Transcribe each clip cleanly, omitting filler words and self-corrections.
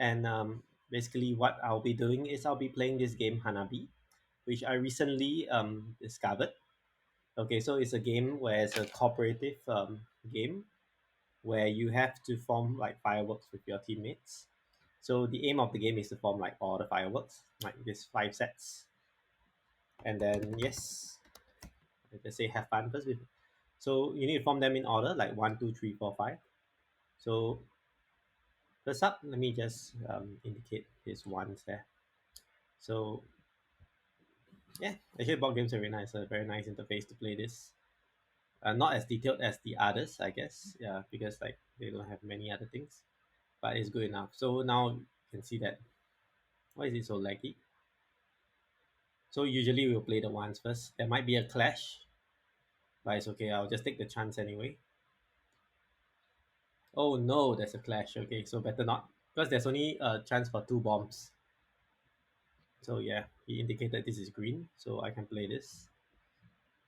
And basically, what I'll be doing is I'll be playing this game Hanabi, which I recently discovered. Okay, so it's a game where it's a cooperative game where you have to form like fireworks with your teammates. So the aim of the game is to form like all the fireworks, like this five sets, and then yes, let's just say have fun first with. So you need to form them in order, like one, two, three, four, five. So first up, let me just indicate his ones there. So yeah, actually board games are very nice. A very nice interface to play this. Not as detailed as the others, I guess. Yeah, because like they don't have many other things, but it's good enough. So now you can see that. Why is it so laggy? So usually we'll play the ones first. There might be a clash, but it's okay. I'll just take the chance anyway. Oh no, there's a clash. Okay, so better not, because there's only a chance for two bombs. So yeah, he indicated this is green, so I can play this.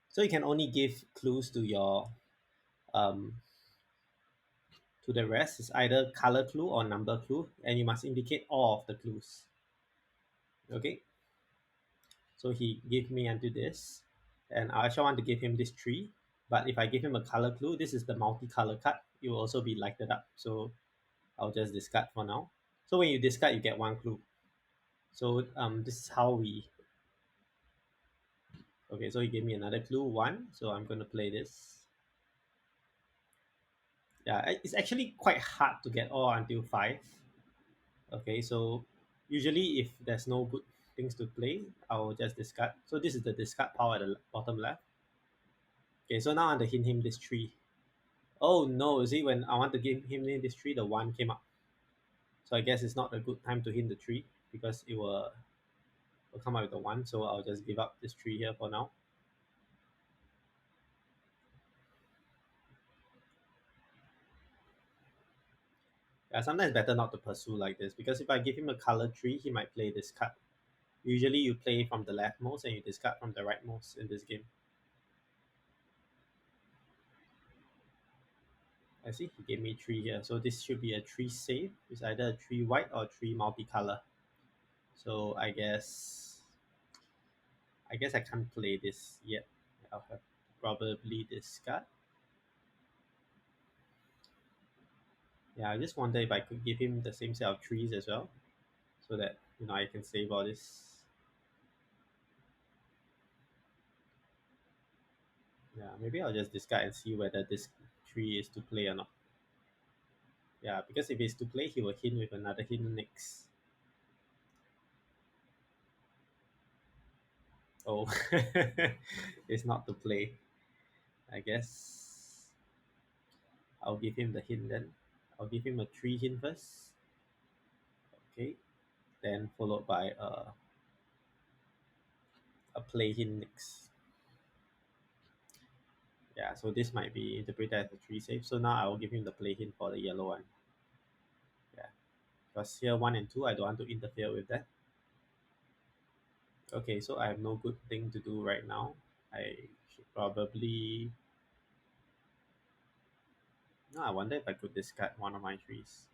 So you can only give clues to your um to the rest. It's either color clue or number clue, and you must indicate all of the clues. Okay, so he gave me unto this, and I actually want to give him this tree. But if I give him a color clue, this is the multicolor card. It will also be lighted up. So I'll just discard for now. So when you discard, you get one clue. So this is how we. Okay, so he gave me another clue, one. So I'm going to play this. Yeah, it's actually quite hard to get all until five. Okay, so usually if there's no good things to play, I will just discard. So this is the discard pile at the bottom left. Okay, so now I want to hint him this tree. Oh no, you see when I want to give him this tree, the one came up. So I guess it's not a good time to hint the tree because will come out with the one. So I'll just give up this tree here for now. Yeah, sometimes better not to pursue like this because if I give him a color tree, he might play this card. Usually you play from the leftmost and you discard from the rightmost in this game. I see he gave me three here. So this should be a tree save. It's either a tree white or tree multicolor. So I guess I can't play this yet. I'll have probably discard. Yeah, I just wonder if I could give him the same set of trees as well. So that I can save all this. Yeah, maybe I'll just discard and see whether this tree is to play or not. Yeah, because if it's to play, he will hint with another hint next. Oh, it's not to play. I guess I'll give him the hint then. I'll give him a tree hint first. Okay, then followed by a play hint next. Yeah, so this might be interpreted as a tree save. So now I will give him the play hint for the yellow one. Yeah, because here one and two, I don't want to interfere with that. Okay, so I have no good thing to do right now. I should probably. No, I wonder if I could discard one of my trees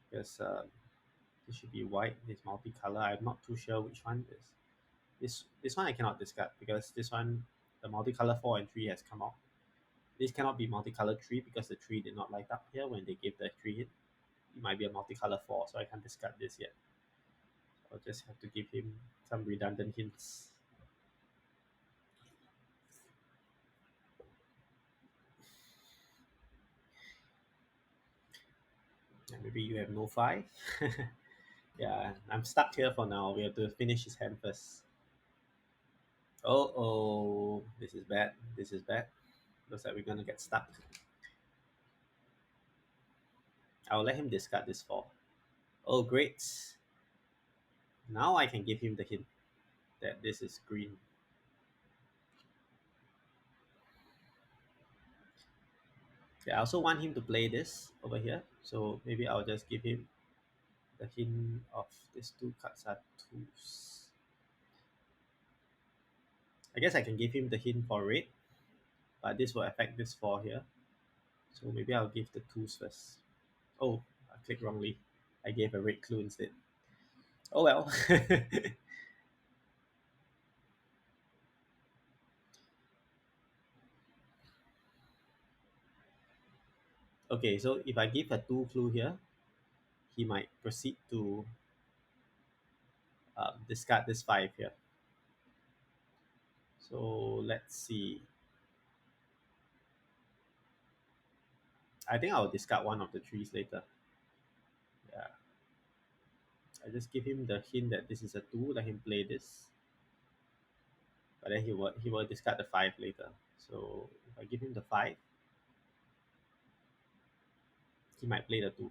because this should be white. This multicolor. I'm not too sure which one is. This one I cannot discard because this one, the multicolor four and three has come out. This cannot be multicolor three because the tree did not light up here when they gave the tree hit. It might be a multicolor four, so I can't discard this yet. I'll just have to give him some redundant hints. Yeah, maybe you have no five. Yeah, I'm stuck here for now. We have to finish his hand first. Oh, this is bad. This is bad. Looks like we're gonna get stuck. I'll let him discard this four. Oh, great. Now I can give him the hint that this is green. Yeah, I also want him to play this over here. So maybe I'll just give him the hint of these two cards are twos. I guess I can give him the hint for red, but this will affect this four here. So maybe I'll give the twos first. Oh, I clicked wrongly. I gave a red clue instead. Oh well. Okay, so if I give a two clue here, he might proceed to discard this five here. So let's see. I think I'll discard one of the trees later. Yeah, I just give him the hint that this is a two. Let him play this, but then he will discard the five later. So if I give him the five, he might play the two.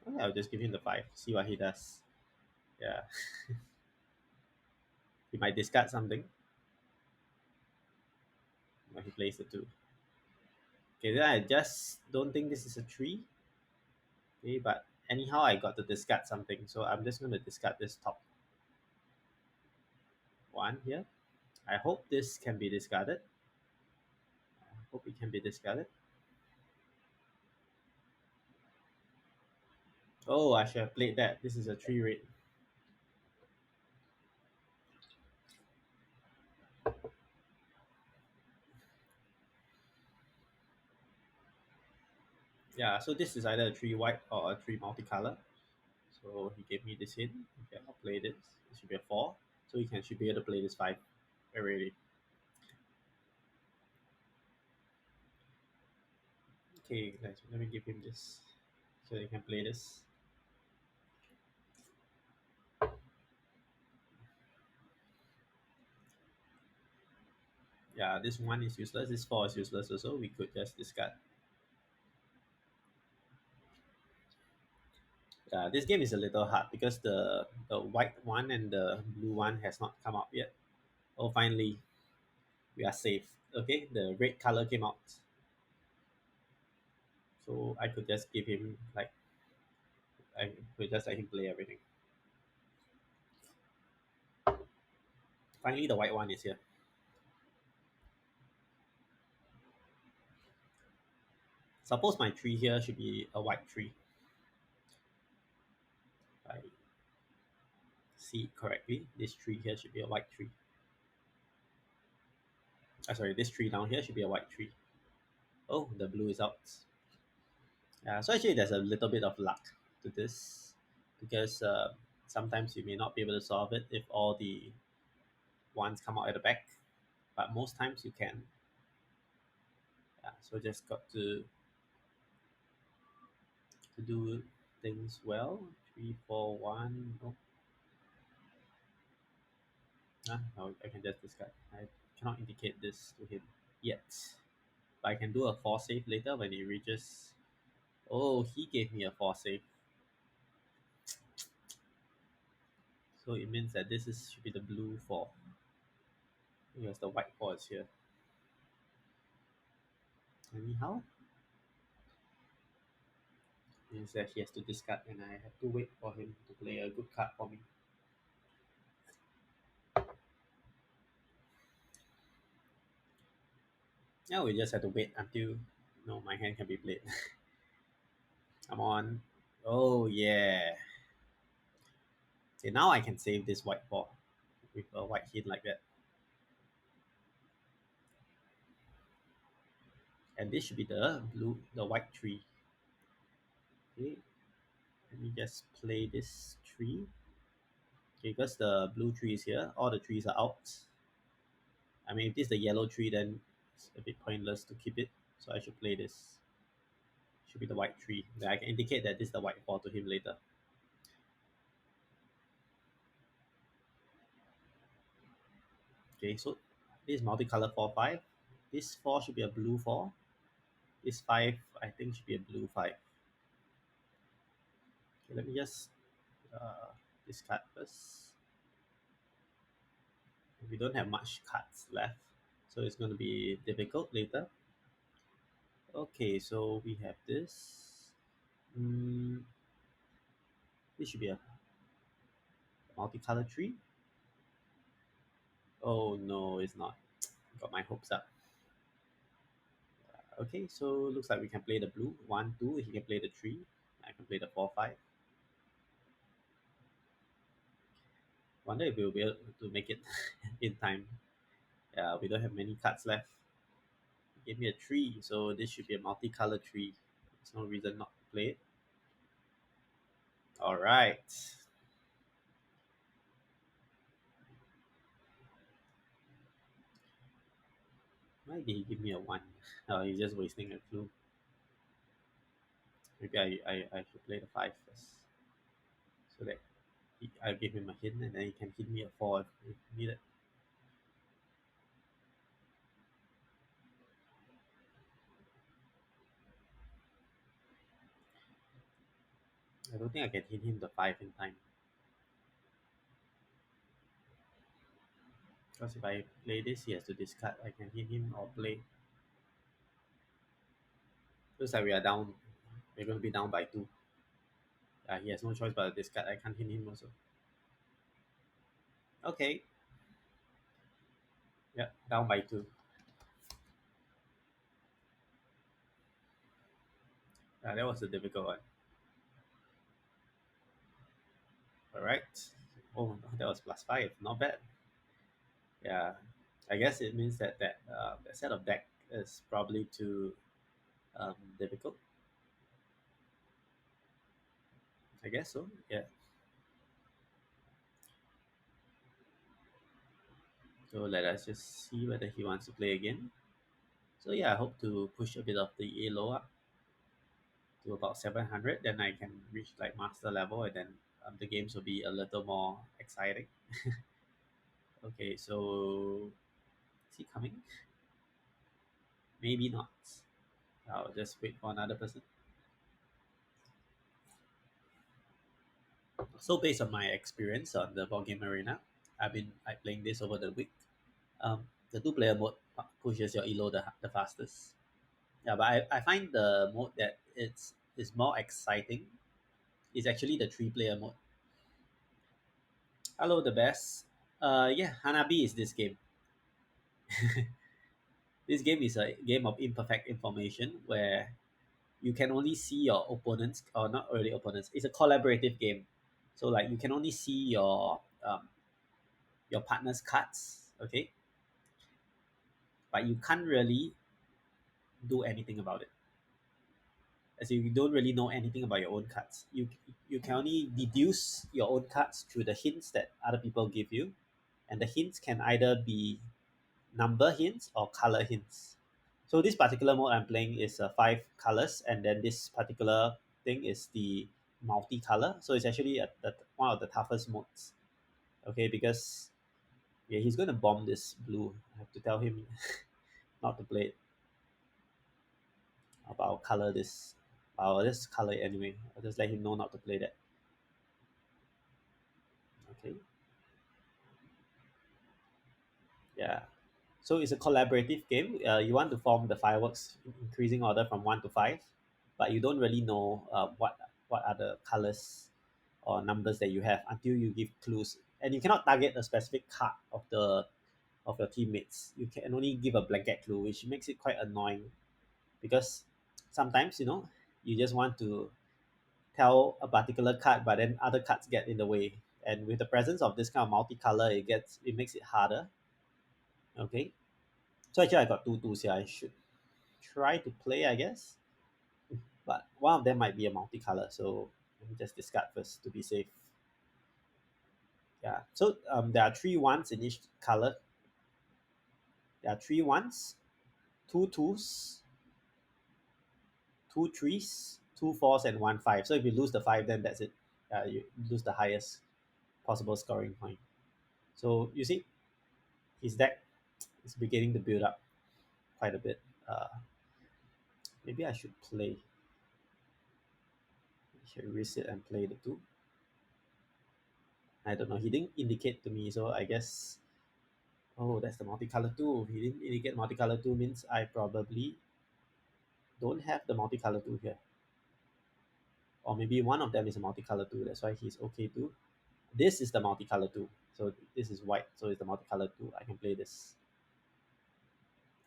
Okay, I'll just give him the five. See what he does. Yeah, he might discard something, but he plays the two. Okay, then I just don't think this is a tree. Okay, but anyhow, I got to discard something, so I'm just going to discard this top one here. I hope this can be discarded. I hope it can be discarded. Oh, I should have played that. This is a three red. Yeah, so this is either a three white or a three multicolor. So he gave me this hint. Okay, I'll play this. It should be a four. So he should be able to play this five already. Okay, let me give him this so he can play this. Yeah, this one is useless. This four is useless also. We could just discard. Yeah, this game is a little hard because the white one and the blue one has not come out yet. Oh, finally, we are safe. Okay, the red color came out, so I could just give him like I could just let him play everything. Finally, the white one is here. Suppose my tree here should be a white tree. If I see it correctly, this tree here should be a white tree. Sorry, this tree down here should be a white tree. Oh, the blue is out. Yeah, so actually there's a little bit of luck to this because sometimes you may not be able to solve it if all the ones come out at the back, but most times you can. Yeah, so just got to do things well. Three, four, one. Oh, no, I can just discard. I cannot indicate this to him yet, but I can do a four save later when he reaches. Oh, he gave me a four save, so it means that this is should be the blue four because the white four is here. Anyhow, means that he has to discard, and I have to wait for him to play a good card for me. Now we just have to wait until my hand can be played. Come on. Oh yeah. Okay, now I can save this white ball with a white hit like that. And this should be the white tree. Okay, let me just play this tree. Okay, because the blue tree is here, all the trees are out. I mean, if this is the yellow tree, then it's a bit pointless to keep it. So I should play this. Should be the white tree. Then I can indicate that this is the white ball to him later. Okay, so this is multicolor 4 5. This 4 should be a blue 4. This 5, I think, should be a blue 5. Okay, let me just uh, discard first. We don't have much cards left, so it's going to be difficult later. Okay, so we have this. Mm, this should be a multicolor tree. Oh no, it's not. Got my hopes up. Okay, so looks like we can play the blue 1 2. He can play the 3. I can play the 4 5. Wonder if we'll be able to make it in time. Yeah, we don't have many cards left. Give me a tree, so this should be a multicolored tree. There's no reason not to play it. All right. Why did he give me a one? Oh, he's just wasting a clue. Maybe I should play the five first, so that I give him a hint, and then he can hit me a four if needed. I don't think I can hit him the five in time, because if I play this, he has to discard. I can hit him or play. Looks like we are down. We're going to be down by two. He has no choice but to discard. I can't hit him also. Okay. Yeah, down by two. That was a difficult one. All right. Oh, that was plus five. Not bad. Yeah. I guess it means that set of deck is probably too difficult. I guess so. Yeah. So let us just see whether he wants to play again. So yeah, I hope to push a bit of the elo up to about 700. Then I can reach like master level, and then the games will be a little more exciting. Okay, so is he coming? Maybe not. I'll just wait for another person. So based on my experience on the board game arena, I playing this over the week. The two-player mode pushes your elo the fastest. Yeah, but I find the mode that it's is more exciting is actually the three-player mode. Hello, the best. Yeah, Hanabi is this game. This game is a game of imperfect information where you can only see your opponents, or not really opponents. It's a collaborative game, so like you can only see your partner's cards, okay, but you can't really do anything about it. As in, you don't really know anything about your own cards. You can only deduce your own cards through the hints that other people give you, and the hints can either be number hints or color hints. So this particular mode I'm playing is five colors, and then this particular thing is the multicolor. So it's actually one of the toughest modes. Okay, because yeah, he's gonna bomb this blue. I have to tell him not to play it. But I'll color this. I'll just color it anyway. I'll just let him know not to play that. Okay. Yeah. So it's a collaborative game. You want to form the fireworks in increasing order from one to five, but you don't really know what are the colors or numbers that you have until you give clues. And you cannot target a specific card of your teammates. You can only give a blanket clue, which makes it quite annoying because sometimes you just want to tell a particular card, but then other cards get in the way. And with the presence of this kind of multicolor, it makes it harder. Okay, so actually I got two twos here. I should try to play, I guess, but one of them might be a multicolor. So let me just discard first to be safe. Yeah. So there are three ones in each color. There are three ones, two twos, two threes, two fours, and one five. So if you lose the five, then that's it. You lose the highest possible scoring point. So you see, his deck is beginning to build up quite a bit. Uh, Maybe I should play. I should risk it and play the two. I don't know. He didn't indicate to me, so I guess. Oh, that's the multicolor two. He didn't indicate multicolor two means I probably don't have the multicolor two here, or maybe one of them is a multicolor two. That's why he's okay too. This is the multicolor two. So this is white. So it's the multicolor two. I can play this.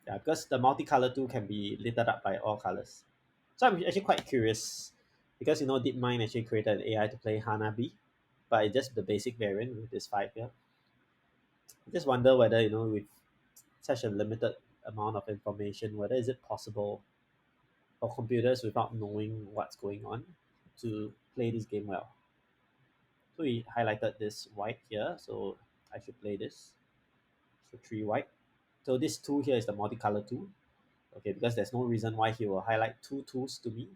Yeah, because the multicolor two can be lit up by all colors. So I'm actually quite curious because DeepMind actually created an AI to play Hanabi. but it's just the basic variant with this 5 here. I just wonder whether, with such a limited amount of information, whether is it possible for computers without knowing what's going on to play this game well. So we highlighted this white here, so I should play this. So 3 white. So this 2 here is the multicolor 2. Okay, because there's no reason why he will highlight two twos to me.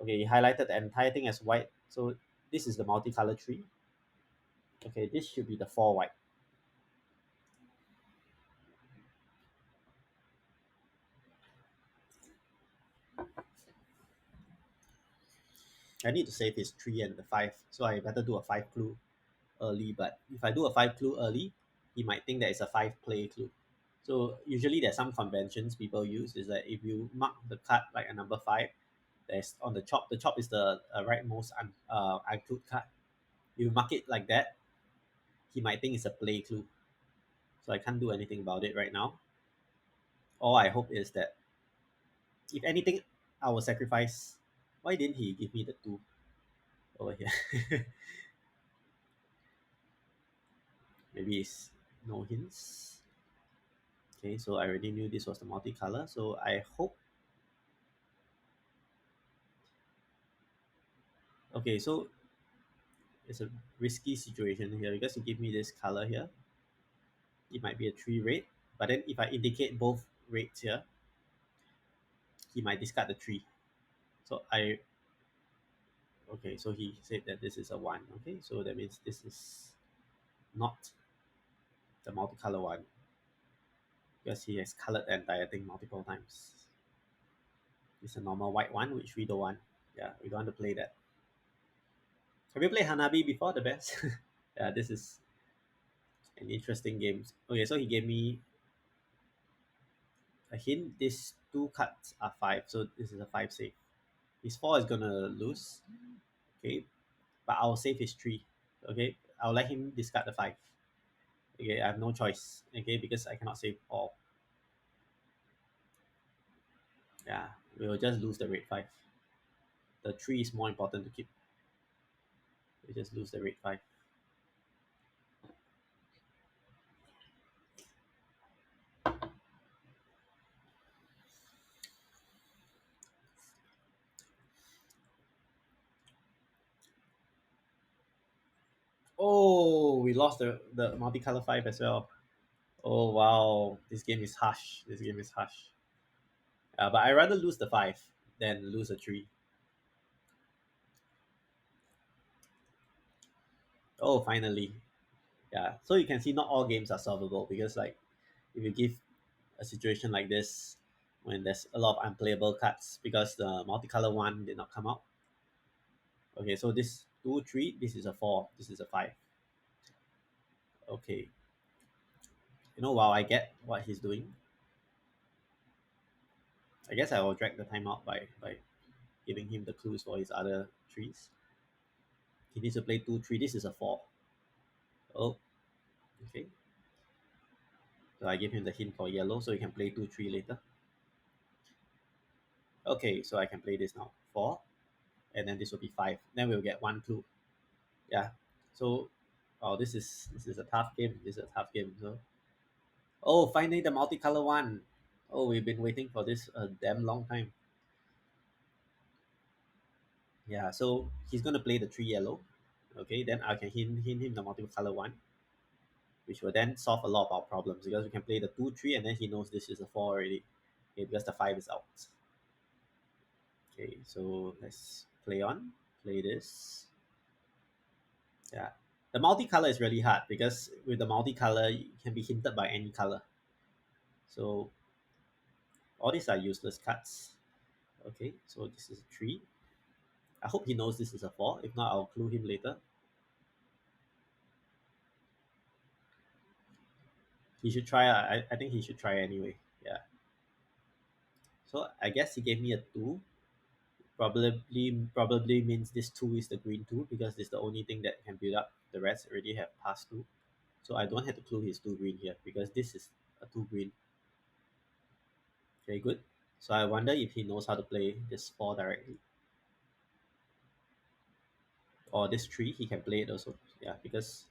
Okay, he highlighted the entire thing as white. So this is the multicolor 3. Okay, this should be the 4 white. I need to save his 3 and the 5, so I better do a 5 clue early. But if I do a 5 clue early, he might think that it's a 5 play clue. So usually there's some conventions people use is that if you mark the card like a number 5, there's on the chop. The chop is the rightmost unclued card. If you mark it like that, he might think it's a play clue. So I can't do anything about it right now. All I hope is that if anything, I will sacrifice. Why didn't he give me the 2 over here? Maybe it's no hints. Okay, so I already knew this was the multicolor, so I hope. Okay, so it's a risky situation here because he gave me this color here. It might be a 3 red, but then if I indicate both reds here, he might discard the 3. So I okay, so he said that this is a 1. Okay, so that means this is not the multicolor one because he has colored the entire thing multiple times. It's a normal white one, which we don't want. Yeah, we don't want to play that. Have you played Hanabi before, the best? Yeah, this is an interesting game. Okay, so he gave me a hint. These 2 cards are 5, so this is a 5 save. His 4 is gonna lose. Okay, but I'll save his 3. Okay, I'll let him discard the 5. Okay, I have no choice. Okay, because I cannot save all. Yeah, we will just lose the red 5. The 3 is more important to keep. We just lose the red 5. Oh, we lost the multicolor 5 as well. Oh wow, this game is harsh. This game is harsh. But I rather lose the 5 than lose a 3. Oh, finally. Yeah. So you can see not all games are solvable because like if you give a situation like this when there's a lot of unplayable cards because the multicolor one did not come out. Okay, so this 2, 3, this is a 4, this is a 5. Okay. While I get what he's doing, I guess I will drag the time out by giving him the clues for his other trees. He needs to play 2, 3. This is a 4. Oh, okay. So I give him the hint for yellow so he can play 2, 3 later. Okay, so I can play this now. 4. And then this will be 5. Then we'll get 1 clue. Yeah. So oh this is a tough game. This is a tough game. So oh, finally the multicolor one. Oh, we've been waiting for this a damn long time. Yeah, so he's gonna play the 3 yellow. Okay, then I can hint him the multicolor one, which will then solve a lot of our problems because we can play the 2, 3, and then he knows this is a 4 already. Okay, because the 5 is out. Okay, so let's play this. Yeah, the multicolor is really hard because with the multicolor you can be hinted by any color. So all these are useless cards. Okay, so this is a 3. I hope he knows this is a 4. If not, I'll clue him later. He should try. I think he should try anyway. Yeah. So I guess he gave me a 2. Probably means this 2 is the green 2 because this is the only thing that can build up. The rest already have passed 2. So I don't have to clue his 2 green here because this is a 2 green. Very good. So I wonder if he knows how to play this 4 directly. or this tree, he can play it also. Yeah, because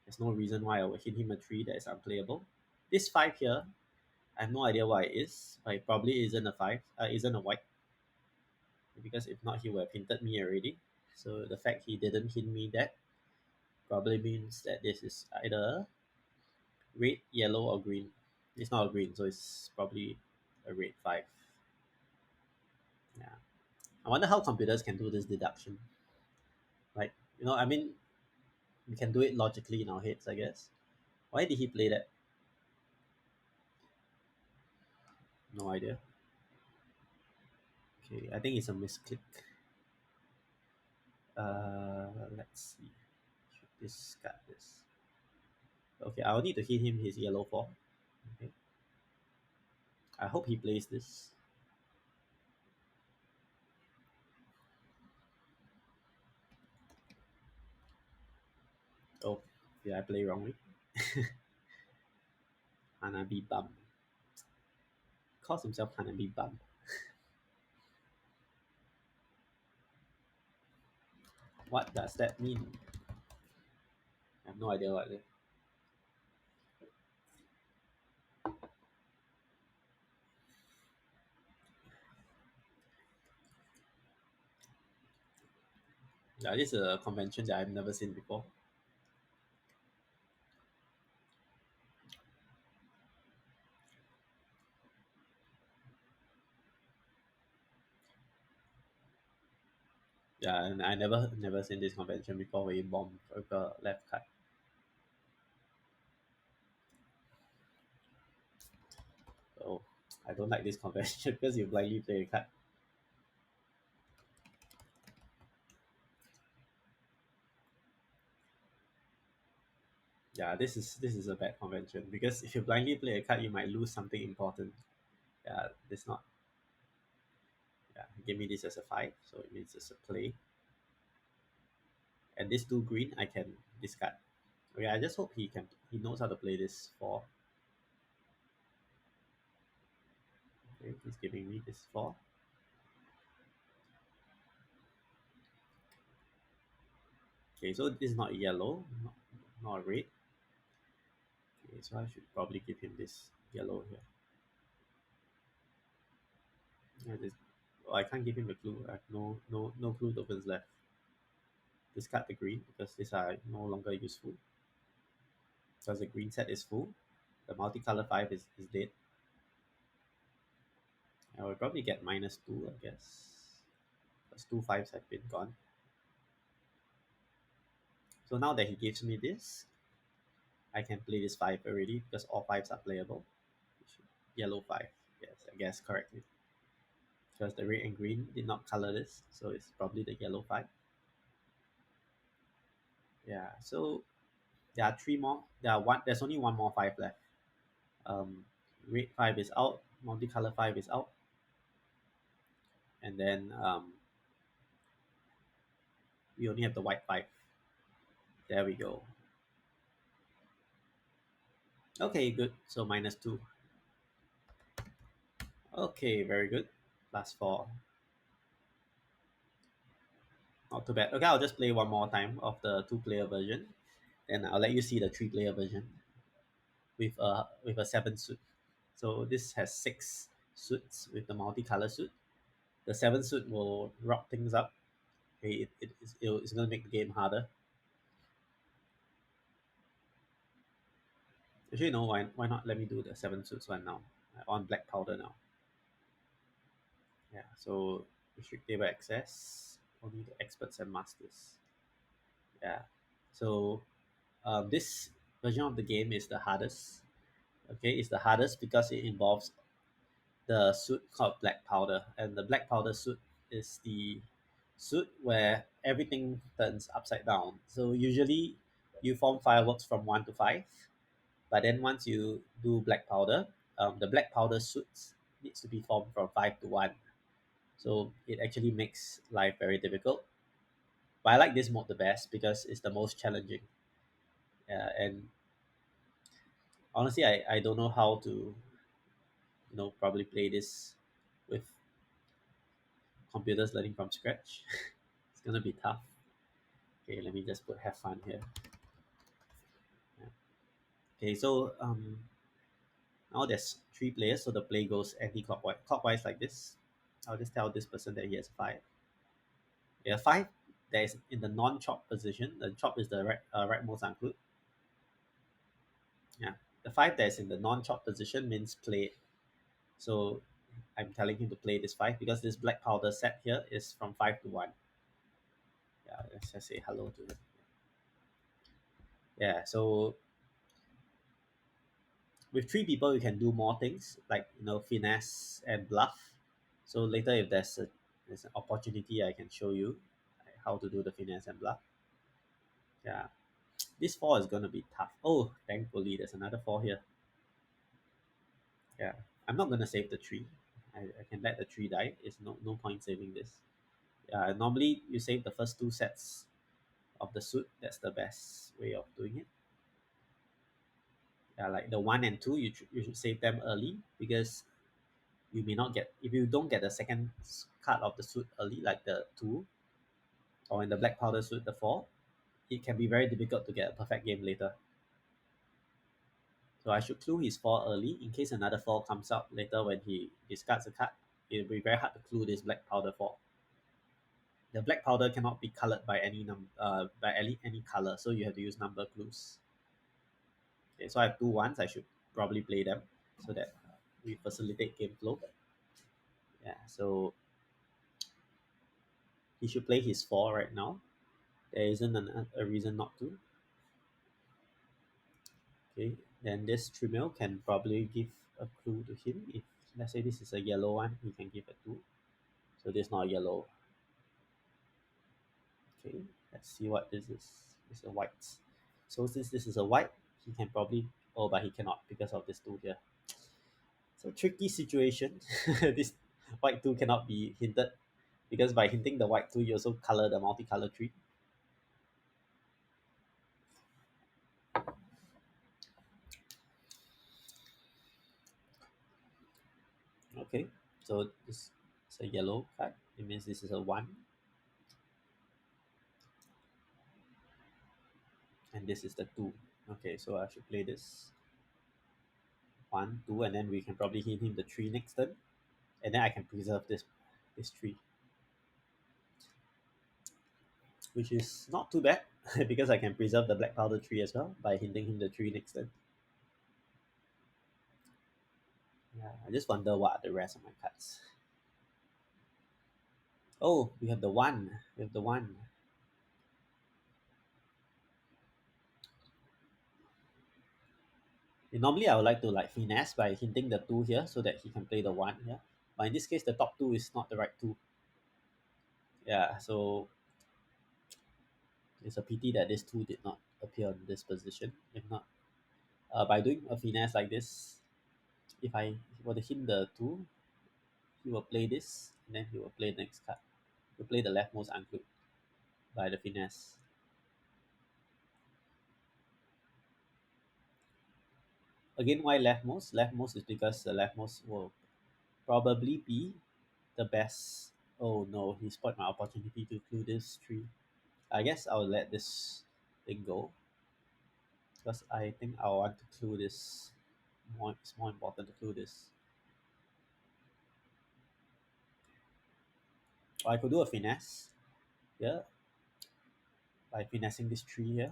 there's no reason why I would hit him a tree that is unplayable. This five here, I have no idea why it is, but it probably isn't a five, isn't a white, because if not, he would have hinted me already. So the fact he didn't hint me that probably means that this is either red, yellow, or green. It's not a green, so it's probably a red five. Yeah. I wonder how computers can do this deduction. Like, I mean, we can do it logically in our heads, I guess. Why did he play that? No idea. Okay, I think it's a misclick. Let's see. Should discard this. Okay, I'll need to hit him his yellow 4. Okay. I hope he plays this. Oh, did I play wrongly? Hanabi bum. Calls himself Hanabi bum. What does that mean? I have no idea what it is. Yeah, this is a convention that I've never seen before. Yeah, and I never seen this convention before where you bomb with a left cut. So I don't like this convention because you blindly play a cut. Yeah, this is a bad convention because if you blindly play a card, you might lose something important. Yeah, this not. Yeah, he gave me this as a 5, so it means it's a play. And this 2 green, I can discard. Okay, I just hope he knows how to play this 4. Okay, he's giving me this 4. Okay, so this is not yellow, not red. Okay, so I should probably give him this yellow here. Yeah, this. Oh, I can't give him a clue. I have no clue tokens left. Discard the green because these are no longer useful. Because the green set is full. The multicolor 5 is dead. I will probably get -2, I guess. Because two fives have been gone. So now that he gives me this, I can play this 5 already because all fives are playable. Yellow 5. Yes, I guess correctly. Because the red and green did not color this, so it's probably the yellow 5. Yeah, so there are three more. There's only one more 5 left. Um, red 5 is out, multicolor 5 is out, and then we only have the white 5. There we go. Okay, good. So -2. Okay, very good. +4. Not too bad. Okay, I'll just play one more time of the two-player version, and I'll let you see the three-player version with a 7 suit. So this has 6 suits with the multicolor suit. The 7 suit will rock things up. Okay, it's gonna make the game harder. Actually, no. Why not? Let me do the 7 suits one now. On black powder now. Yeah. So restrict table access. Only the experts and masters. Yeah. So this version of the game is the hardest. Okay, it's the hardest because it involves the suit called black powder, and the black powder suit is the suit where everything turns upside down. So usually you form fireworks from 1 to 5, but then once you do black powder, the black powder suits needs to be formed from 5 to 1. So it actually makes life very difficult. But I like this mode the best because it's the most challenging. And honestly, I don't know how to probably play this with computers learning from scratch. It's gonna be tough. Okay, let me just put have fun here. Yeah. Okay, so now there's three players, so the play goes clockwise like this. I'll just tell this person that he has five. Yeah, five that is in the non-chop position. The chop is the rightmost unclude. Yeah, the five that is in the non-chop position means play. So I'm telling him to play this five because this black powder set here is from 5 to 1. Yeah, let's just say hello to him. Yeah, so with three people you can do more things like finesse and bluff. So later if there's an opportunity I can show you like, how to do the finesse and bluff. Yeah, this four is gonna be tough. Oh, thankfully there's another four here. Yeah, I'm not gonna save the tree. I can let the tree die. It's no point saving this. Normally you save the first two sets of the suit. That's the best way of doing it. Yeah, like the one and two, you should save them early because you may not get if you don't get the second card of the suit early, like the two, or in the black powder suit the four. It can be very difficult to get a perfect game later. So I should clue his four early in case another four comes out later when he discards a card. It'll be very hard to clue this black powder four. The black powder cannot be colored by by any color, so you have to use number clues. Okay, so I have two ones. I should probably play them so that we facilitate game flow. Yeah, so he should play his four right now. There isn't a reason not to. Okay, then this Tremel can probably give a clue to him. If let's say this is a yellow one, he can give a two. So this is not a yellow. Okay, let's see what this is. It's a white. So since this is a white, he can probably but he cannot because of this two here. So tricky situation. This white two cannot be hinted because by hinting the white two, you also color the multicolor tree. Okay, so this is a yellow card. It means this is a one, and this is the two. Okay, so I should play this one, two, and then we can probably hit him the three next turn, and then I can preserve this tree, which is not too bad because I can preserve the black powder tree as well by hinting him the tree next turn. Yeah, I just wonder what are the rest of my cards. Oh, we have the one. We have the one. Normally, I would like to like finesse by hinting the two here so that he can play the one here. But in this case, the top two is not the right two. Yeah, so it's a pity that this two did not appear in this position. If not, by doing a finesse like this, if I were to hit the two, he will play this, and then he will play the next card. He'll play the leftmost unclude by the finesse. Again, why leftmost? Leftmost is because the leftmost will probably be the best. Oh no, he spoiled my opportunity to clue this tree. I guess I'll let this thing go because I think I want to clue this. It's more important to clue this. Or I could do a finesse here by finessing this tree here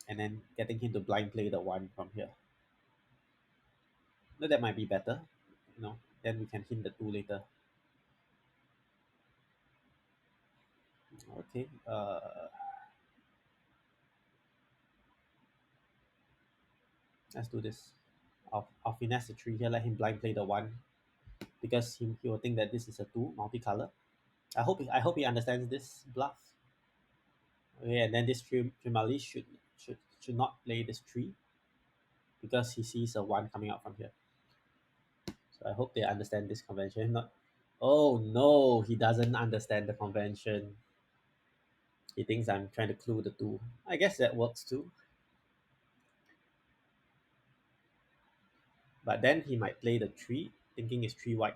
and then getting him to blind play the one from here. No, that might be better. Then we can hit the two later. Okay. Let's do this. I'll finesse the tree here. Let him blind play the one because he will think that this is a two multicolor. I hope he understands this bluff. Okay, and then this Trimali should not play this tree because he sees a one coming out from here. So I hope they understand this convention. Not, oh no, he doesn't understand the convention. He thinks I'm trying to clue the two. I guess that works too. But then he might play the three, thinking it's three white.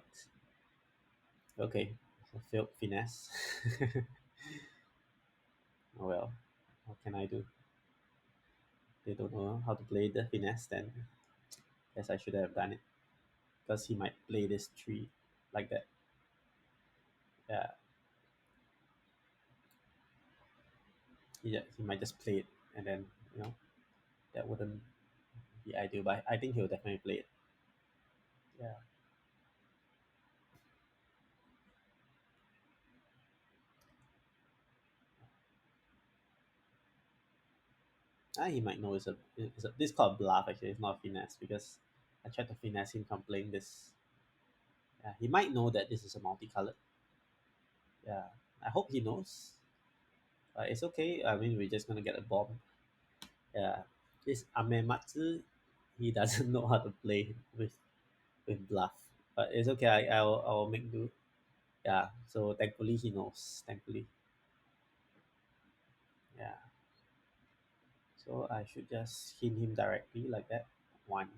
Okay, so failed finesse. Oh well, what can I do? They don't know how to play the finesse, then guess I should have done it. Because he might play this tree like that. Yeah, he might just play it, and then that wouldn't be ideal. But I think he'll definitely play it. Yeah, he might know this is called bluff actually. It's not finesse because I tried to finesse him from playing this. Yeah, he might know that this is a multicolored. Yeah, I hope he knows. It's okay. I mean, we're just gonna get a bomb. Yeah, this Amematsu, he doesn't know how to play with bluff, but it's okay. I'll make do. Yeah, so thankfully he knows. Thankfully, yeah. So I should just hint him directly like that. One,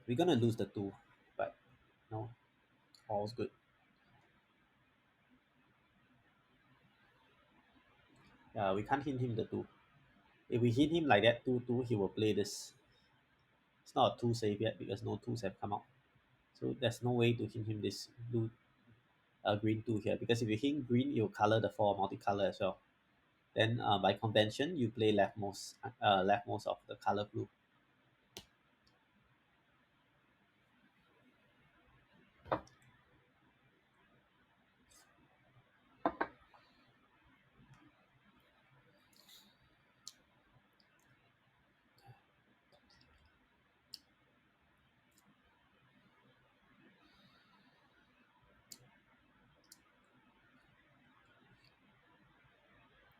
we're gonna lose the two, but no, all's good. Yeah, we can't hint him the two. If we hint him like that, two two, he will play this. It's not a two save yet because no twos have come out. So there's no way to hint him this blue, green two here because if you hint green, you color the four multicolor as well. Then by convention, you play leftmost of the color blue.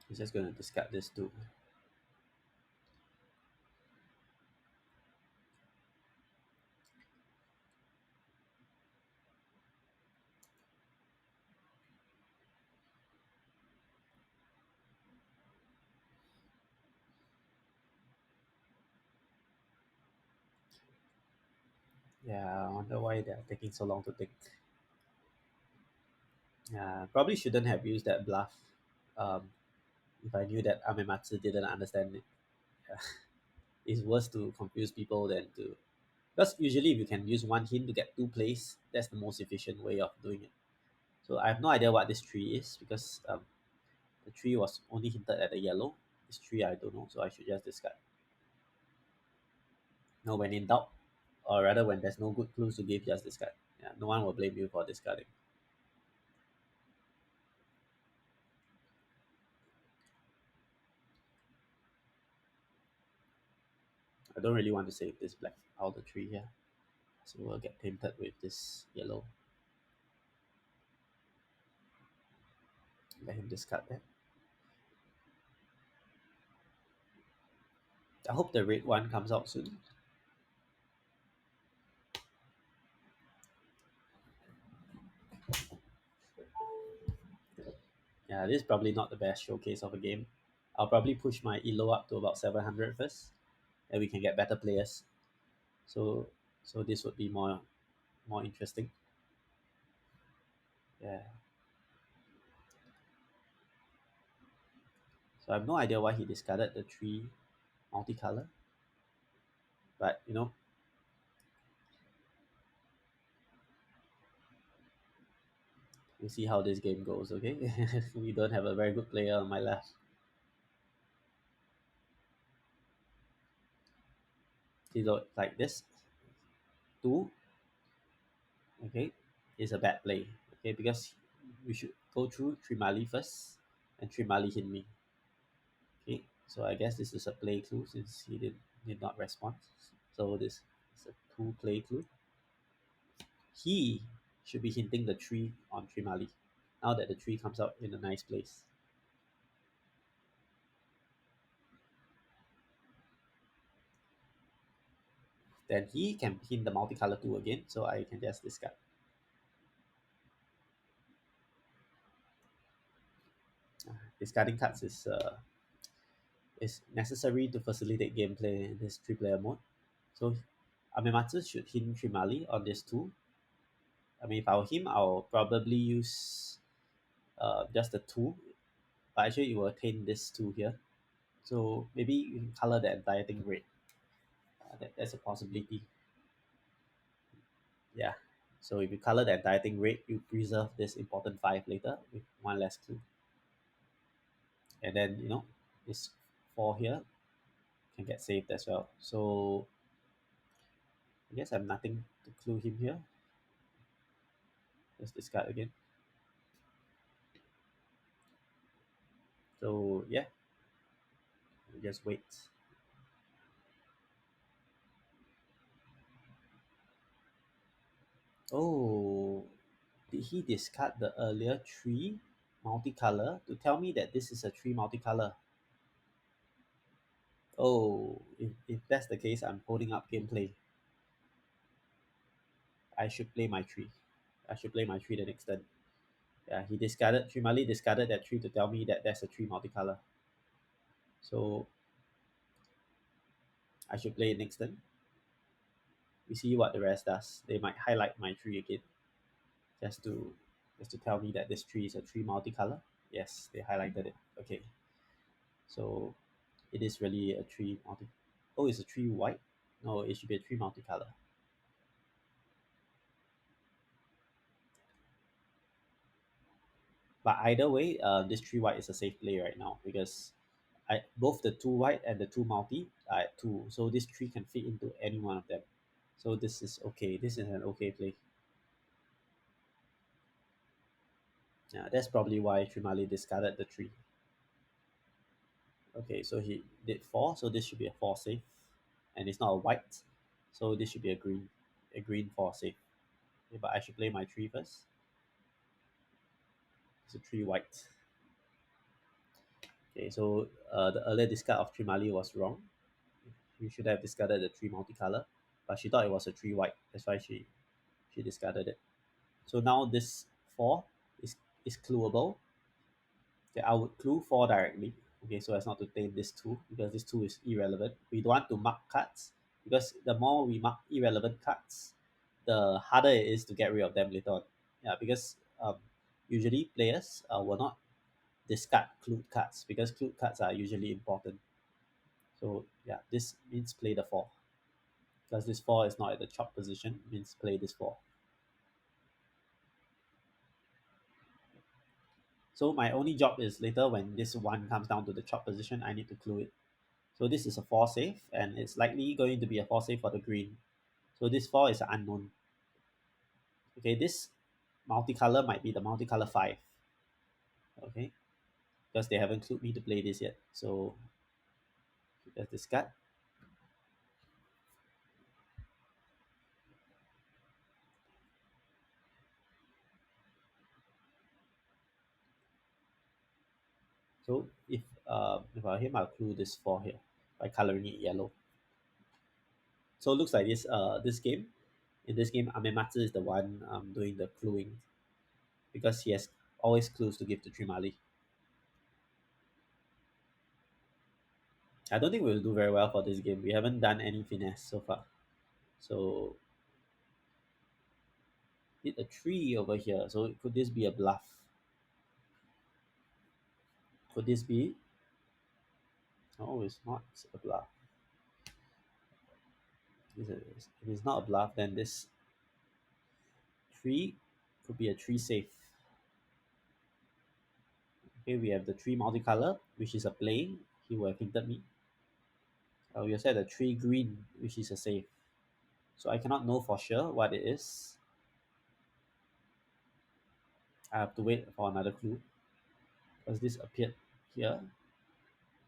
He's just gonna discard this two. Yeah, I wonder why they're taking so long to think. Yeah, probably shouldn't have used that bluff. Um, if I knew that Amematsu didn't understand it, it's worse to confuse people than to. Because usually, if you can use one hint to get two plays, that's the most efficient way of doing it. So I have no idea what this tree is because the tree was only hinted at the yellow. This tree I don't know, so I should just discard. No, when in doubt, or rather when there's no good clues to give, just discard. Yeah, no one will blame you for discarding. I don't really want to save this black out the tree here, so we'll get painted with this yellow. Let him discard that. I hope the red one comes out soon. Yeah, this is probably not the best showcase of a game. I'll probably push my elo up to about 700 first, and we can get better players. So, so this would be more interesting. Yeah. So I have no idea why he discarded the three multicolor, but we'll see how this game goes. Okay, we don't have a very good player on my left. See, so like this two, okay, is a bad play. Okay, because we should go through Trimali first, and Trimali hit me. Okay, so I guess this is a play clue since he did not respond. So this is a two play clue. He should be hinting the tree on Trimali. Now that the tree comes out in a nice place, then he can hint the multicolor two again. So I can just discard. Discarding cards is necessary to facilitate gameplay in this three-player mode. So Amematsu should hint Trimali on this two. I mean, if I were him, I'll probably use just the two, but actually it will attain this two here. So maybe you can color the entire thing red. That's a possibility. Yeah. So if you color the entire thing red, you preserve this important five later with one less clue. And then this four here can get saved as well. So I guess I have nothing to clue him here. Let's discard again. So yeah, we just wait. Oh, did he discard the earlier tree multicolor to tell me that this is a tree multicolor? Oh, if that's the case, I'm holding up gameplay. I should play my tree. I should play my tree the next turn. Yeah, he discarded Trimali discarded that tree to tell me that that's a tree multicolor. So I should play it next turn. We see what the rest does. They might highlight my tree again, just to tell me that this tree is a tree multicolor. Yes, they highlighted it. Okay, so it is really a tree multi. Oh, it's a tree white. No, it should be a tree multicolor. But either way, this tree white is a safe play right now because both the two white and the two multi are at two, so this tree can fit into any one of them. So this is okay. This is an okay play. Yeah, that's probably why Trimali discarded the tree. Okay, so he did four, so this should be a four safe, and it's not a white, so this should be a green four safe. Okay, but I should play my tree first. It's a tree white. Okay, so the earlier discard of Trimali was wrong. She should have discarded the tree multicolor, but she thought it was a tree white. That's why she discarded it. So now this four is clueable. Okay, I would clue four directly. Okay, so as not to take this two because this two is irrelevant. We don't want to mark cards because the more we mark irrelevant cards, the harder it is to get rid of them later on. Yeah, because usually players will not discard clued cards because clued cards are usually important. So yeah, this means play the four because this four is not at the chop position. Means play this four. So my only job is later when this one comes down to the chop position, I need to clue it. So this is a four safe, and it's likely going to be a four safe for the green. So this four is unknown. Okay, this multicolor might be the multicolor five. Okay, because they haven't clued me to play this yet. So let's discard. So if I him, I'll clue this four here by coloring it yellow. So it looks like this game. In this game, Amematsu is the one doing the cluing because he has always clues to give to Trimali. I don't think we'll do very well for this game. We haven't done any finesse so far. So hit a tree over here. So could this be a bluff? Could this be? No, it's not a bluff. If it's not a bluff, then this tree could be a tree safe. Okay, we have the tree multicolor, which is a play. He will have hinted me. We also have the tree green, which is a safe. So I cannot know for sure what it is. I have to wait for another clue because this appeared here,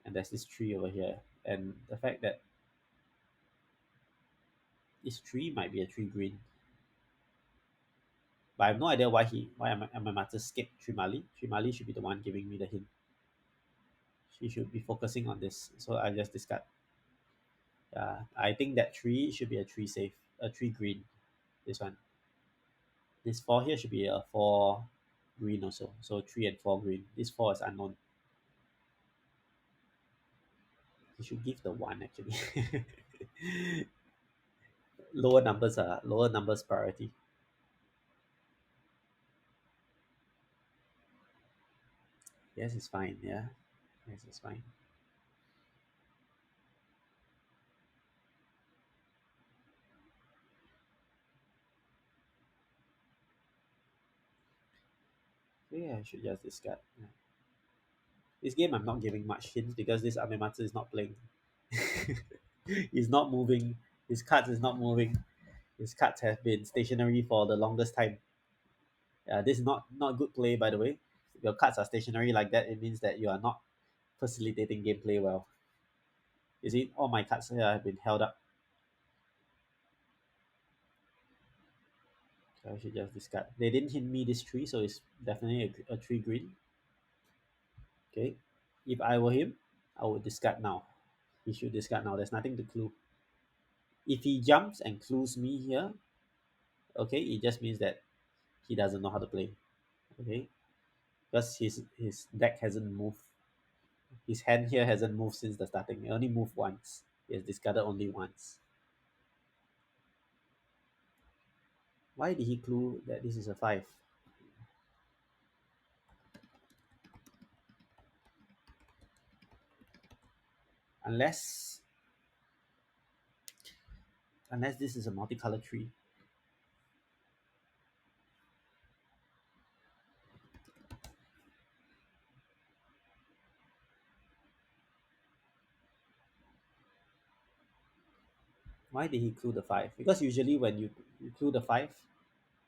and there's this tree over here, and the fact that this tree might be a tree green. But I have no idea why am I master skipped Trimali. Trimali should be the one giving me the hint. She should be focusing on this. So I just discard. I think that tree should be a tree safe. A tree green. This one. This four here should be a four green also. So three and four green. This four is unknown. You should give the one actually. Lower numbers priority. Yes, it's fine. Yeah. Yes, it's fine. So yeah, I should just discard. Yeah. This game I'm not giving much hints because this Amematsu is not playing. He's not moving. His cards is not moving. His cards have been stationary for the longest time. This is not good play, by the way. If your cards are stationary like that, it means that you are not facilitating gameplay well. You see, all my cards here have been held up. So I should just discard. They didn't hint me this tree, so it's definitely a tree green. Okay. If I were him, I would discard now. He should discard now. There's nothing to clue. If he jumps and clues me here, okay, it just means that he doesn't know how to play. Okay. Because his deck hasn't moved. His hand here hasn't moved since the starting. He only moved once. He has discarded only once. Why did he clue that this is a five? Unless unless this is a multicolor tree. Why did he clue the five? Because usually when you clue the five,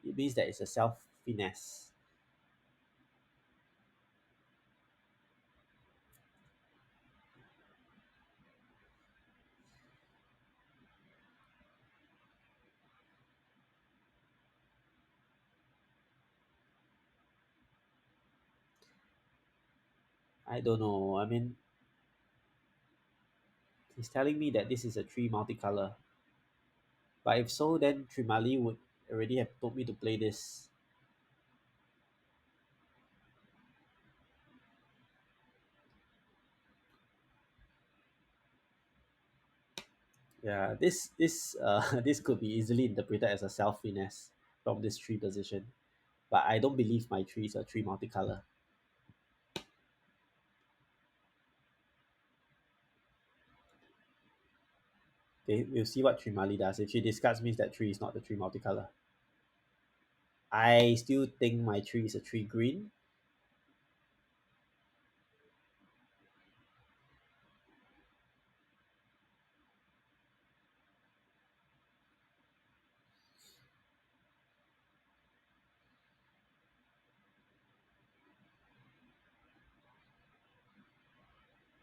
it means that it's a self finesse. I don't know. I mean, he's telling me that this is a tree multicolor. But if so, then Trimali would already have told me to play this. Yeah, this this could be easily interpreted as a self finesse from this tree position. But I don't believe my tree is a tree multicolor. Okay, we'll see what Trimali does. If she discards means that tree is not the tree multicolor. I still think my tree is a tree green.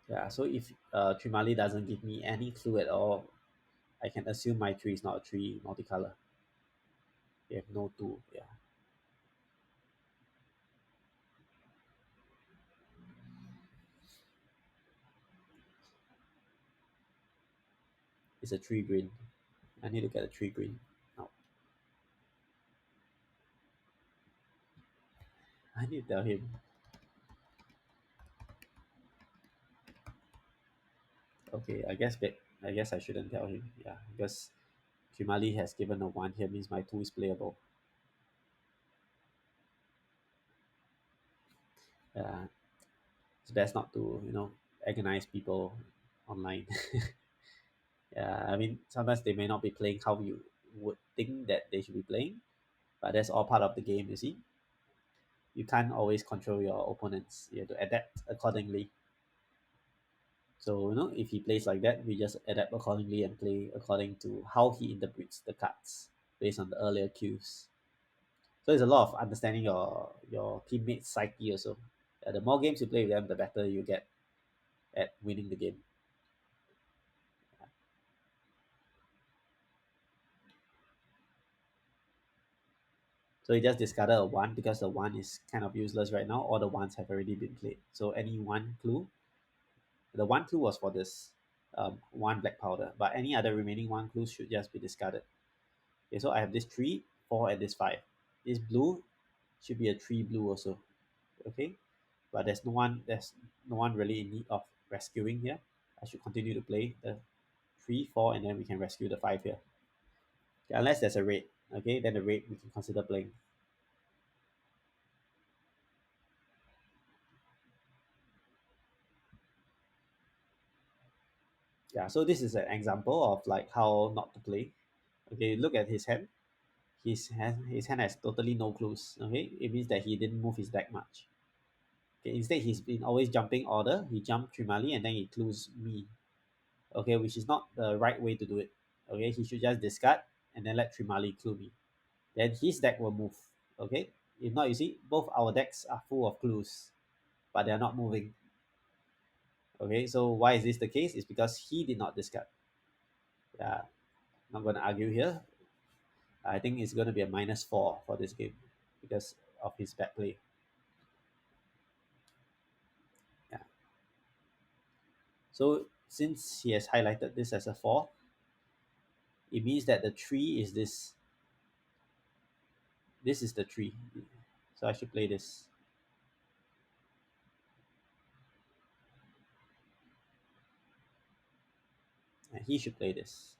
Yeah, so if Trimali doesn't give me any clue at all, I can assume my tree is not a tree multicolor. We have no two. Yeah, it's a tree green. I need to get a tree green. Now I need to tell him. Okay, I guess I shouldn't tell him. Yeah, because Trimali has given a one here means my two is playable. Uh, it's best not to agonize people online. Yeah, I mean sometimes they may not be playing how you would think that they should be playing, but that's all part of the game. You see, you can't always control your opponents. You have to adapt accordingly. So if he plays like that, we just adapt accordingly and play according to how he interprets the cards based on the earlier cues. So it's a lot of understanding your teammates' psyche also. The more games you play with them, the better you get at winning the game. So he just discarded a one because the one is kind of useless right now. All the ones have already been played. So any one clue, the one clue was for this one black powder, but any other remaining one clues should just be discarded. Okay, so I have this three, four, and this five. This blue should be a three blue also. Okay, but there's no one really in need of rescuing here. I should continue to play the three, four, and then we can rescue the five here. Okay, unless there's a red. Okay, then the red we can consider playing. Yeah, so this is an example of like how not to play. Okay, look at his hand. His hand has totally no clues. Okay, it means that he didn't move his deck much. Okay, instead he's been always jumping order. He jumped Trimali and then he clues me. Okay, which is not the right way to do it. Okay, he should just discard and then let Trimali clue me. Then his deck will move. Okay, if not, you see, both our decks are full of clues, but they are not moving. Okay, so why is this the case? It's because he did not discard. Yeah, not going to argue here. I think it's going to be a -4 for this game because of his bad play. Yeah. So since he has highlighted this as a 4, it means that the tree is this. This is the tree. So I should play this. And he should play this.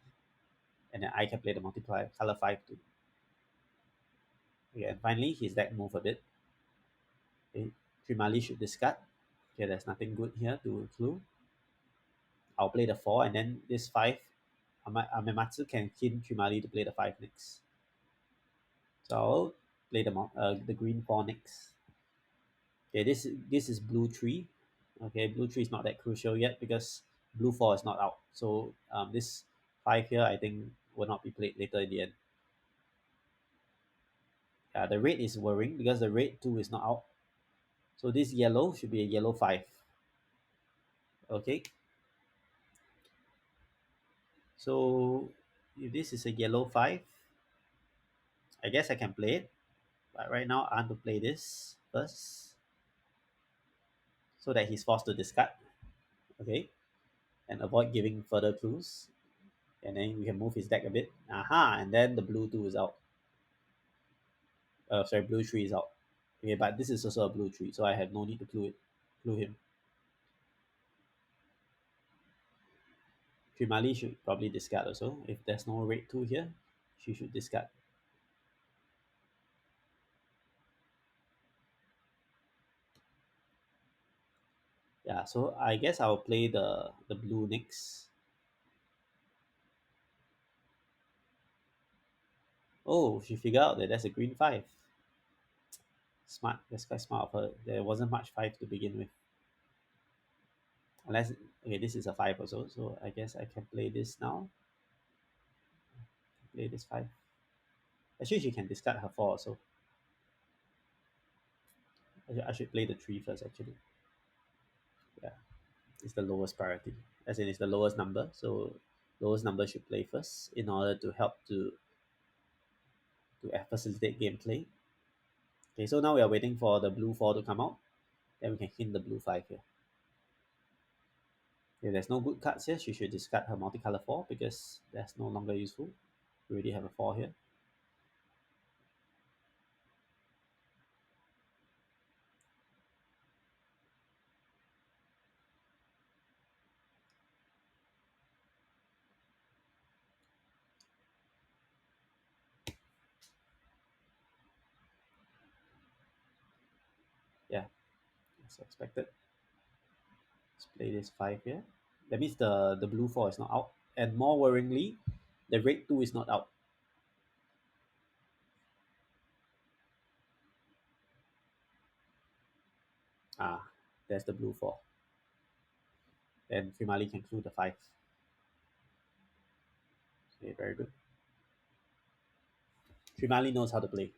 And then I can play the multiplier color 5 too. Okay, and finally his deck move a bit. Okay, Trimali should discard. Okay, there's nothing good here to clue. I'll play the 4 and then this 5. Amematsu can hint Trimali to play the 5 next. So I'll play the green 4 next. Okay, this is blue 3. Okay, blue 3 is not that crucial yet because blue 4 is not out. So this 5 here I think will not be played later in the end. Yeah, the red is worrying because the red 2 is not out. So this yellow should be a yellow 5. Okay, so if this is a yellow 5, I guess I can play it. But right now I want to play this first so that he's forced to discard. Okay, and avoid giving further clues. And then we can move his deck a bit. Aha, and then the blue 2 is out. Sorry, blue 3 is out. Okay, but this is also a blue 3, so I have no need to clue him. Trimali should probably discard also. If there's no red 2 here, she should discard. Yeah, so I guess I'll play the blue next. Oh, she figured out that that's a green 5. Smart. That's quite smart of her. There wasn't much 5 to begin with. Unless, okay, this is a 5 also, so I guess I can play this now. Play this 5. Actually, she can discard her 4 also. I should play the 3 first, actually. Yeah, it's the lowest priority. As in, it's the lowest number, so lowest number should play first in order to help to facilitate gameplay. Okay, so now we are waiting for the blue 4 to come out. Then we can hint the blue 5 here. If there's no good cards here, she should discard her multicolor 4 because that's no longer useful. We already have a 4 here. Yeah, as expected. Let's play this 5 here. That means the blue 4 is not out. And more worryingly, the red 2 is not out. Ah, there's the blue 4. Then Trimali can clue the 5. Okay, very good. Trimali knows how to play.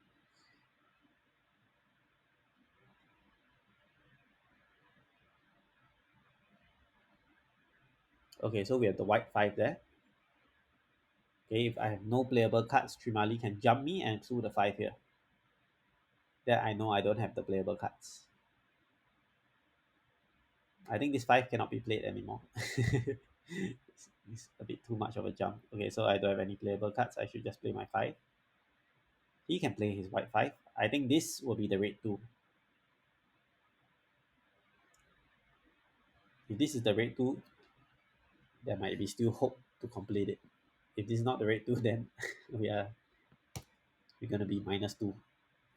Okay, so we have the white 5 there. Okay, if I have no playable cards, Trimali can jump me and clue the 5 here. Then I know I don't have the playable cards. I think this 5 cannot be played anymore. It's a bit too much of a jump. Okay, so I don't have any playable cards. I should just play my 5. He can play his white 5. I think this will be the red 2. If this is the red 2, there might be still hope to complete it. If this is not the red 2, then we're gonna be -2.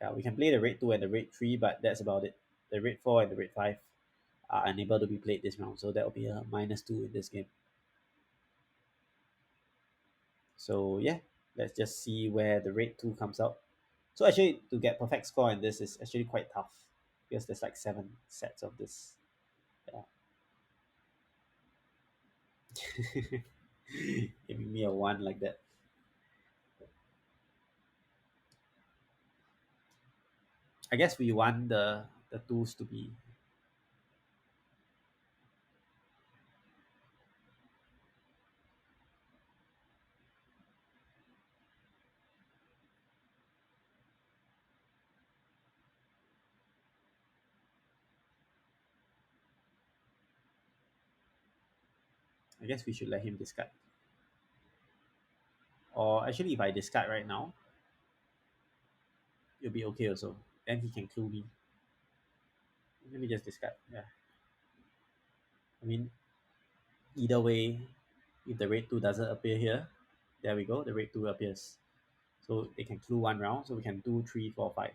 Yeah, we can play the red 2 and the red 3, but that's about it. The red 4 and the red 5 are unable to be played this round, so that will be a -2 in this game. So yeah, let's just see where the rate 2 comes out. So actually, to get perfect score in this is actually quite tough because there's like 7 sets of this. Yeah. Giving me a 1 like that. I guess we want the tools to be. I guess we should let him discard. Or actually, if I discard right now, it'll be okay also. Then he can clue me. Let me just discard. Yeah. I mean, either way, if the rate 2 doesn't appear here, there we go. The rate 2 appears. So they can clue 1 round. So we can do 3, 4, 5.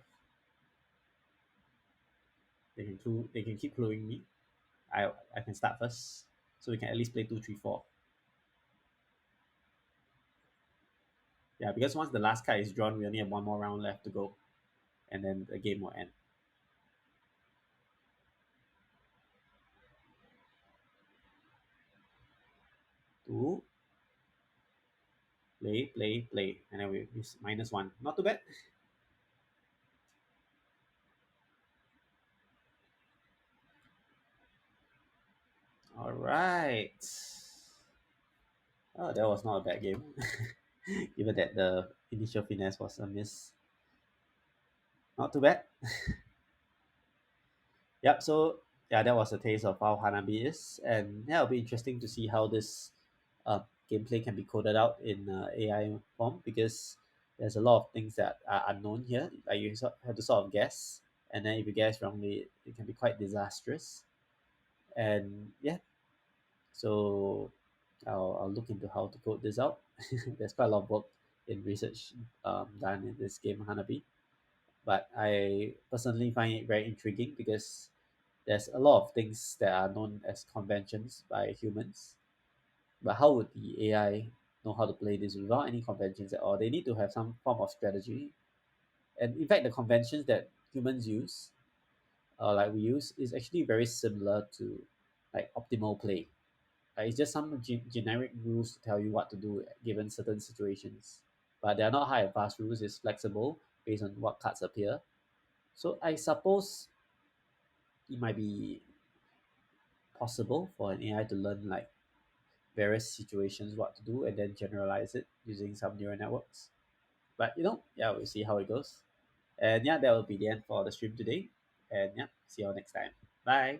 They can clue. They can keep cluing me. I can start first. So we can at least play 2, 3, 4. Yeah, because once the last card is drawn, we only have 1 more round left to go, and then the game will end. Two, play, play, play, and then we use -1. Not too bad. All right. Oh, that was not a bad game. Given that the initial finesse was a miss. Not too bad. Yep. So yeah, that was a taste of how Hanabi is, and yeah, it'll be interesting to see how this uh, gameplay can be coded out in AI form because there's a lot of things that are unknown here. Like you have to sort of guess, and then if you guess wrongly, it can be quite disastrous. And yeah, so I'll look into how to code this out. There's quite a lot of work in research done in this game Hanabi, but I personally find it very intriguing because there's a lot of things that are known as conventions by humans. But how would the AI know how to play this without any conventions at all? They need to have some form of strategy. And in fact, the conventions that humans use, like we use, is actually very similar to like optimal play. It's just some generic rules to tell you what to do given certain situations. But they are not hard and fast rules. It's flexible based on what cards appear. So I suppose it might be possible for an AI to learn like various situations what to do and then generalize it using some neural networks. But yeah, we'll see how it goes. And yeah, that will be the end for the stream today. And yeah, see you all next time. Bye.